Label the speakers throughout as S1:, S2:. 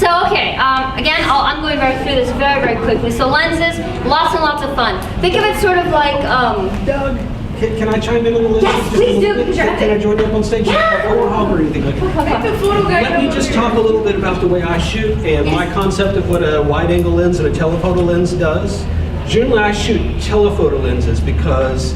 S1: So okay, again, I'm going through this very quickly. So lenses, lots and lots of fun. Think of it sort of like,
S2: Doug, can I chime in on the list?
S1: Yes, please do.
S2: Can I join you up on stage?
S1: Yeah.
S2: I won't hop or anything. Let me just talk a little bit about the way I shoot and my concept of what a wide-angle lens and a telephoto lens does. Generally, I shoot telephoto lenses because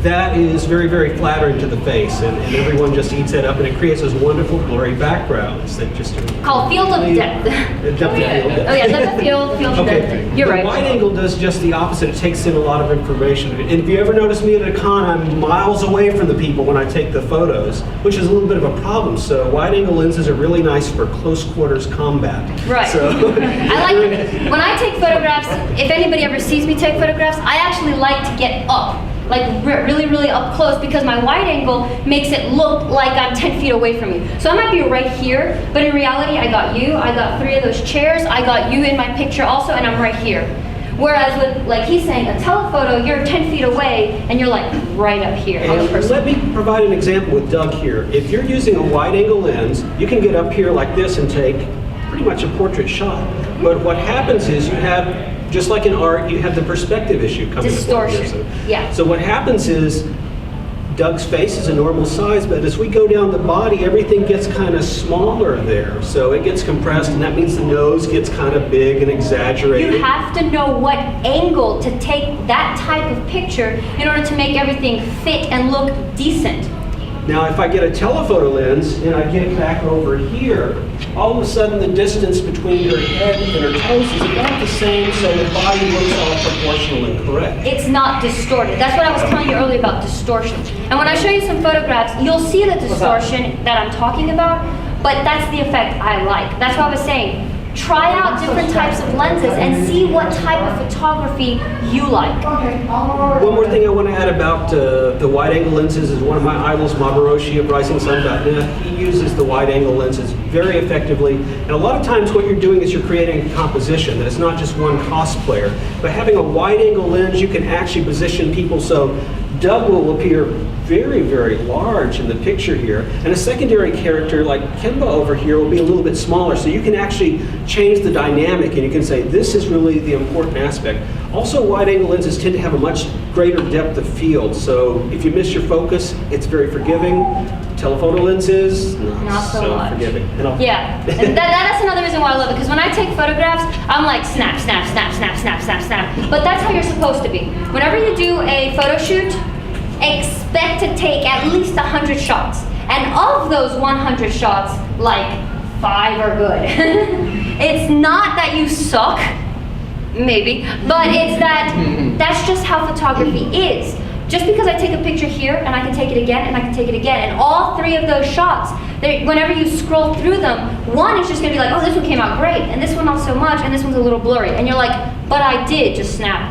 S2: that is very flattering to the face, and everyone just eats that up, and it creates those wonderful blurry backgrounds that just
S1: called field of depth.
S2: Depth of field.
S1: Oh yeah, depth of field of depth. You're right.
S2: The wide angle does just the opposite. It takes in a lot of information. And if you ever notice me at a con, I'm miles away from the people when I take the photos, which is a little bit of a problem. So wide angle lenses are really nice for close quarters combat.
S1: Right.
S2: So,
S1: I like, when I take photographs, if anybody ever sees me take photographs, I actually like to get up. Like really up close, because my wide angle makes it look like I'm 10 feet away from you. So I might be right here, but in reality I got you, I got 3 of those chairs, I got you in my picture also, and I'm right here. Whereas with, like he's saying, a telephoto, you're 10 feet away and you're like right up here.
S2: Let me provide an example with Doug here. If you're using a wide angle lens, you can get up here like this and take pretty much a portrait shot. But what happens is you have, just like in art, you have the perspective issue coming
S1: distortion.
S2: So,
S1: yeah.
S2: So what happens is Doug's face is a normal size, but as we go down the body, everything gets kind of smaller there. So it gets compressed, and that means the nose gets kind of big and exaggerated.
S1: You have to know what angle to take that type of picture in order to make everything fit and look decent.
S2: Now, if I get a telephoto lens and I get it back over here, all of a sudden the distance between her head and her toes is about the same, so the body looks all proportional and correct.
S1: It's not distorted. That's what I was telling you earlier about distortion. And when I show you some photographs, you'll see the distortion that I'm talking about, but that's the effect I like. That's what I was saying. Try out different types of lenses and see what type of photography you like.
S2: One more thing I want to add about the wide-angle lenses is one of my idols, Mabaroshi of RisingSun.net. He uses the wide-angle lenses very effectively. And a lot of times what you're doing is you're creating a composition, that it's not just one cosplayer. But having a wide-angle lens, you can actually position people so Doug will appear very large in the picture here, and a secondary character like Kemba over here will be a little bit smaller, so you can actually change the dynamic and you can say this is really the important aspect. Also, wide-angle lenses tend to have a much greater depth of field, so if you miss your focus, it's very forgiving. Telephoto lenses,
S1: not so much.
S2: Forgiving.
S1: Yeah, and that's another reason why I love it, because when I take photographs, I'm like snap. But that's how you're supposed to be. Whenever you do a photo shoot, expect to take at least 100 shots. And of those 100 shots, like 5 are good. It's not that you suck, maybe, but it's that that's just how photography is. Just because I take a picture here and I can take it again and I can take it again, and all 3 of those shots, whenever you scroll through them, one is just gonna be like, oh, this one came out great, and this one not so much, and this one's a little blurry. And you're like, but I did just snap.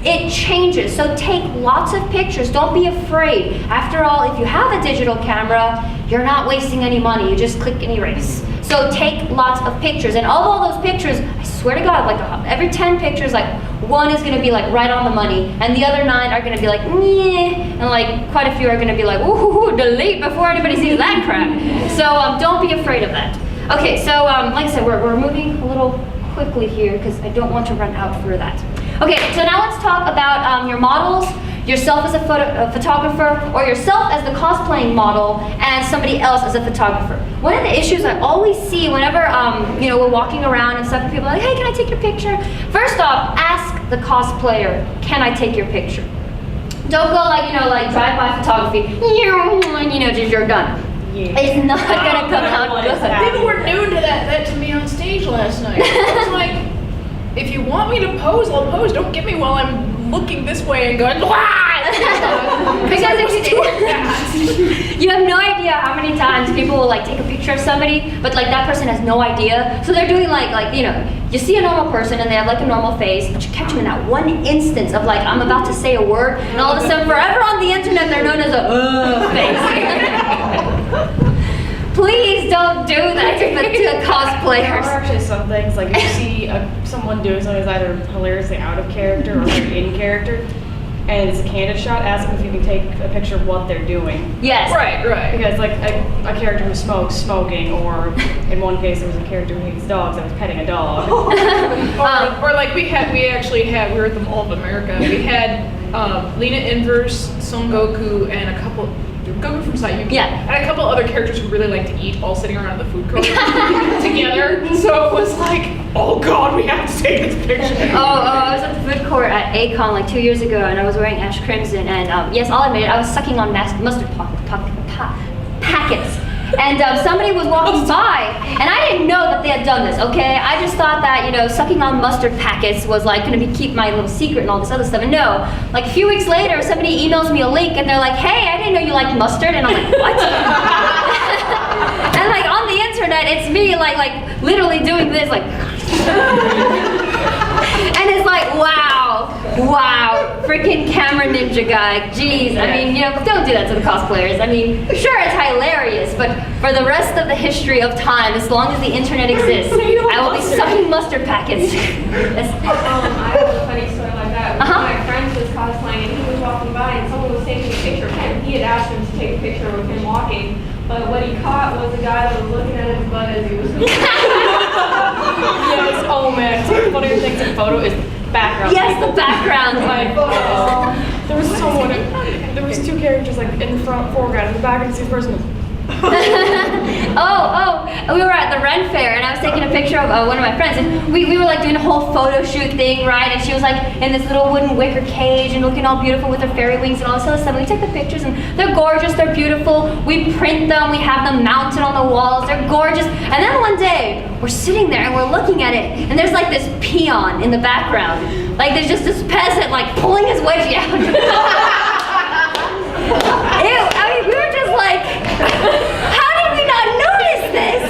S1: It changes, so take lots of pictures. Don't be afraid. After all, if you have a digital camera, you're not wasting any money. You just click and erase. So take lots of pictures, and of all those pictures, I swear to God, like every 10 pictures, like 1 is gonna be like right on the money, and the other 9 are gonna be like, nyeh, and like quite a few are gonna be like, ooh, delete before anybody sees that crap. So don't be afraid of that. Okay, so like I said, we're moving a little quickly here because I don't want to run out for that. Okay, so now let's talk about your models, yourself as a photographer, or yourself as the cosplaying model, and somebody else as a photographer. One of the issues I always see whenever we're walking around and stuff, and people are like, hey, can I take your picture? First off, ask the cosplayer, can I take your picture? Don't go like drive-by photography, and just you're done. Yeah. It's not gonna come out good.
S3: People were doing that to me on stage last night. I was like, if you want me to pose, I'll pose. Don't get me while I'm looking this way and going,
S1: because you have no idea how many times people will like take a picture of somebody, but like that person has no idea. So they're doing you see a normal person and they have like a normal face, but you catch them in that one instance of like, I'm about to say a word, and all of a sudden forever on the internet they're known as a face. Please don't do that to cosplayers.
S4: There are actually some things, like if you see someone doing something that's either hilariously out of character or in character, and it's a candid shot, ask them if you can take a picture of what they're doing.
S1: Yes.
S3: Right.
S4: Because like a character who smokes, smoking, or in one case there was a character who hates dogs that was petting a dog.
S3: Or like we were at the Mall of America. We had Lena Inverse, Son Goku, and a couple. Goku from Sayuki.
S1: Yeah.
S3: And a couple other characters who really like to eat, all sitting around the food court together. So it was like, oh god, we have to take this picture.
S1: I was at the food court at Acon like 2 years ago, and I was wearing Ash Crimson, and yes, I'll admit it, I was sucking on mustard packets. And somebody was walking by, and I didn't know that they had done this, okay? I just thought that, sucking on mustard packets was like gonna keep my little secret and all this other stuff. And no, like a few weeks later, somebody emails me a link, and they're like, hey, I didn't know you liked mustard. And I'm like, what? And like on the internet, it's me like literally doing this, like. And it's like, wow, freaking camera ninja guy, jeez. I mean, don't do that to the cosplayers. I mean, sure, it's hilarious, but for the rest of the history of time, as long as the internet exists, I will be sucking mustard packets.
S5: I have a funny story like that. One of my friends was cosplaying, and he was walking by, and someone was taking a picture of him. He had asked him to take a picture of him walking, but what he caught was a guy that was looking at his butt as he was
S4: Yes, oh man, some of the funnier things in photo is background.
S1: Yes, the background.
S4: Like, there was someone, there was two characters like in the front foreground, in the background, this person was
S1: we were at the Ren Fair, and I was taking a picture of one of my friends, and we were like doing a whole photo shoot thing, right? And she was like in this little wooden wicker cage and looking all beautiful with her fairy wings and all this other stuff. We took the pictures, and they're gorgeous, they're beautiful. We print them, we have them mounted on the walls, they're gorgeous. And then one day, we're sitting there and we're looking at it, and there's like this peon in the background. Like there's just this peasant like pulling his wedgie out. Ew, I mean, we were just like, how did we not notice this?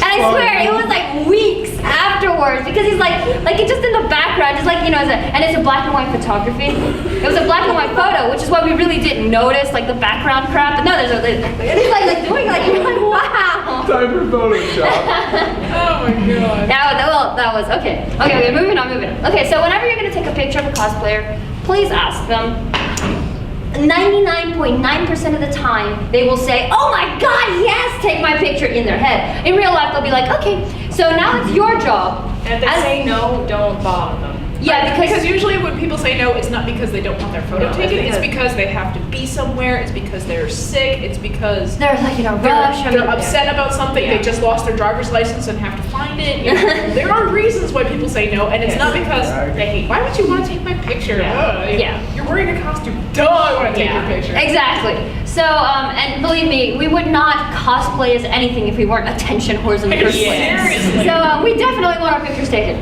S1: And I swear, it was like weeks afterwards, because he's like it's just in the background, just like, and it's a black and white photography. It was a black and white photo, which is why we really didn't notice, like, the background crap. But no, and he's like doing like, you're like, wow.
S6: Time for Photoshop.
S3: Oh my god.
S1: That was, okay, moving on. Okay, so whenever you're gonna take a picture of a cosplayer, please ask them. 99.9% of the time, they will say, oh my god, yes, take my picture in their head. In real life, they'll be like, okay, so now it's your job.
S4: and if they say no, don't bother them.
S1: Yeah,
S3: Because usually when people say no, it's not because they don't want their photo
S4: No,
S3: taken.
S4: it's
S3: It's because they have to be somewhere. It's because they're sick. It's because
S1: they're like in a rush.
S3: they're upset about something.
S4: Yeah.
S3: They just lost their driver's license and have to find it. There are reasons why people say no, and it's not because they hate. Why would you want to take my picture?
S1: Yeah.
S3: You're wearing a costume. Duh, I want to take your picture.
S1: Exactly. So, and believe me, we would not cosplay as anything if we weren't attention whores in the first place.
S3: Seriously.
S1: So we definitely want our pictures taken.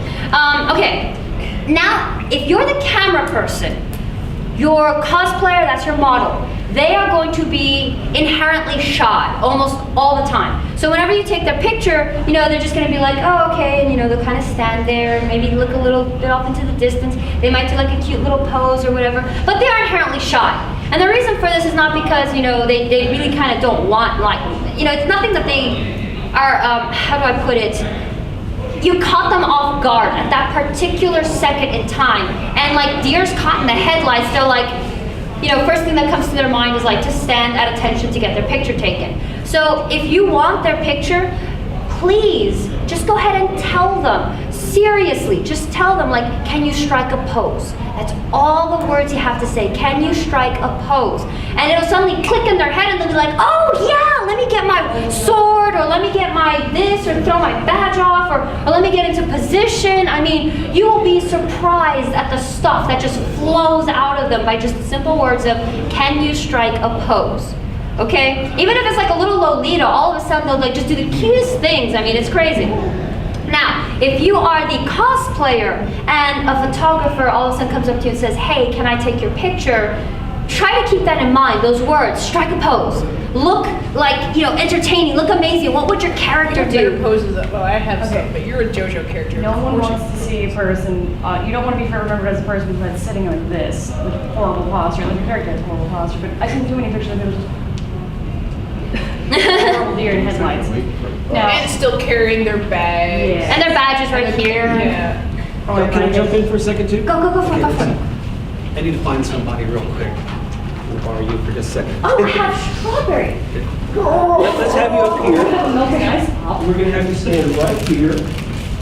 S1: Okay. Now, if you're the camera person, your cosplayer, that's your model, they are going to be inherently shy almost all the time. So whenever you take their picture, they're just going to be like, oh, okay, and they'll kind of stand there and maybe look a little bit off into the distance. They might do like a cute little pose or whatever, but they are inherently shy. And the reason for this is not because, they really kind of don't want, it's nothing that they are, how do I put it? You caught them off guard at that particular second in time. And like deers caught in the headlights, they're like, first thing that comes to their mind is like to stand at attention to get their picture taken. So if you want their picture, please just go ahead and tell them. Seriously, just tell them, like, can you strike a pose? That's all the words you have to say. Can you strike a pose? And it'll suddenly click in their head, and they'll be like, oh yeah, let me get my sword, or let me get my this, or throw my badge off, or let me get into position. I mean, you will be surprised at the stuff that just flows out of them by just simple words of, can you strike a pose? Okay? Even if it's like a little Lolita, all of a sudden they'll like just do the cutest things. I mean, it's crazy. Now, if you are the cosplayer and a photographer all of a sudden comes up to you and says, hey, can I take your picture? Try to keep that in mind, those words, strike a pose. Look like, entertaining, look amazing. What would your character do?
S3: Poses well, I have some, but you're a JoJo character.
S4: No one wants to see a person, you don't want to be remembered as a person that's sitting like this, with horrible posture, like your character has horrible posture, but I didn't do any pictures of it, was just horrible deer in headlights. Now,
S3: And still carrying their bag.
S4: Yeah.
S1: And their badge is right here.
S3: Yeah.
S2: Can I jump in for a second too?
S1: Go for it.
S2: I need to find somebody real quick. I'll borrow you for just a second.
S1: Oh, I have strawberry.
S2: Let's have you up
S4: Have a
S2: here.
S4: melting ice pop.
S2: We're going to have you stand right here.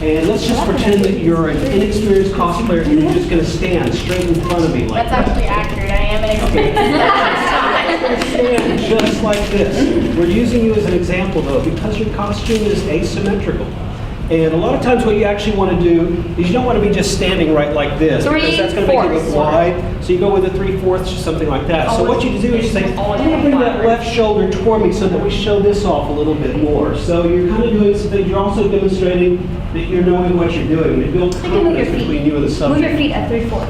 S2: And let's just pretend that you're an inexperienced cosplayer and you're just going to stand straight in front of me like
S5: That's
S2: that.
S5: actually accurate. I am an experienced.
S2: Stand just like this. We're using you as an example though because your costume is asymmetrical. And a lot of times what you actually want to do is you don't want to be just standing right like this because that's going to make it look
S1: 3/4.
S2: wide. So you go with a 3/4 or something like that. So what you do is you say, I'm going to bring that left shoulder toward me so that we show this off a little bit more. So you're kind of doing some things. You're also demonstrating that you're knowing what you're doing. You build
S1: You can move your
S2: confidence
S1: feet.
S2: between you and the
S1: Move
S2: subject.
S1: your feet at 3/4.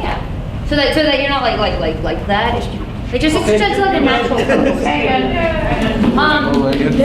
S1: Yeah. So that you're not like that. It's just like a natural pose.
S4: Okay, good.